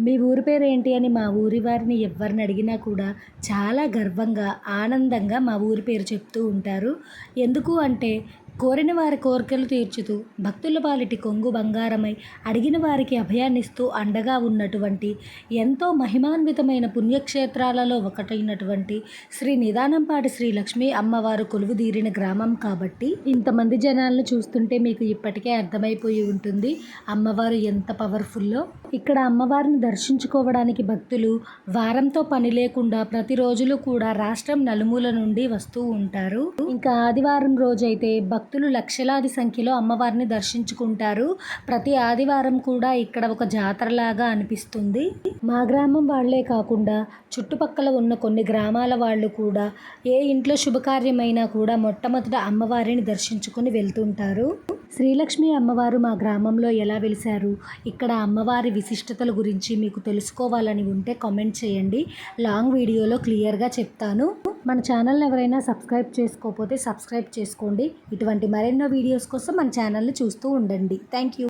మీ ఊరి పేరేంటి అని మా ఊరి వారిని ఎవరిని అడిగినా కూడా చాలా గర్వంగా, ఆనందంగా మా ఊరి పేరు చెప్తూ ఉంటారు. ఎందుకు అంటే కోరిన వారి కోరికలు తీర్చుతూ, భక్తుల పాలిటి కొంగు బంగారమై, అడిగిన వారికి అభయాన్నిస్తూ అండగా ఉన్నటువంటి ఎంతో మహిమాన్వితమైన పుణ్యక్షేత్రాలలో ఒకటైనటువంటి శ్రీ నిదానంపాటి శ్రీ లక్ష్మీ అమ్మవారు కొలువుదీరిన గ్రామం కాబట్టి ఇంతమంది జనాలను చూస్తుంటే మీకు ఇప్పటికే అర్థమైపోయి ఉంటుంది అమ్మవారు ఎంత పవర్ఫుల్లో. ఇక్కడ అమ్మవారిని దర్శించుకోవడానికి భక్తులు వారంతో పని లేకుండా ప్రతిరోజులు కూడా రాష్ట్రం నలుమూల నుండి వస్తూ ఉంటారు. ఇంకా ఆదివారం రోజైతే భక్తులు లక్షలాది సంఖ్యలో అమ్మవారిని దర్శించుకుంటారు. ప్రతి ఆదివారం కూడా ఇక్కడ ఒక జాతరలాగా అనిపిస్తుంది. మా గ్రామం వాళ్లే కాకుండా చుట్టుపక్కల ఉన్న కొన్ని గ్రామాల వాళ్ళు కూడా ఏ ఇంట్లో శుభకార్యమైనా కూడా మొట్టమొదట అమ్మవారిని దర్శించుకుని వెళ్తుంటారు. శ్రీలక్ష్మి అమ్మవారు మా గ్రామంలో ఎలా వెలిశారు, ఇక్కడ అమ్మవారి విశిష్టతల గురించి మీకు తెలుసుకోవాలని ఉంటే కామెంట్ చేయండి. లాంగ్ వీడియోలో క్లియర్గా చెప్తాను. మన ఛానల్ని ఎవరైనా సబ్స్క్రైబ్ చేసుకోకపోతే సబ్స్క్రైబ్ చేసుకోండి. ఇటువంటి మరెన్నో వీడియోస్ కోసం మన ఛానల్ని చూస్తూ ఉండండి. Thank you.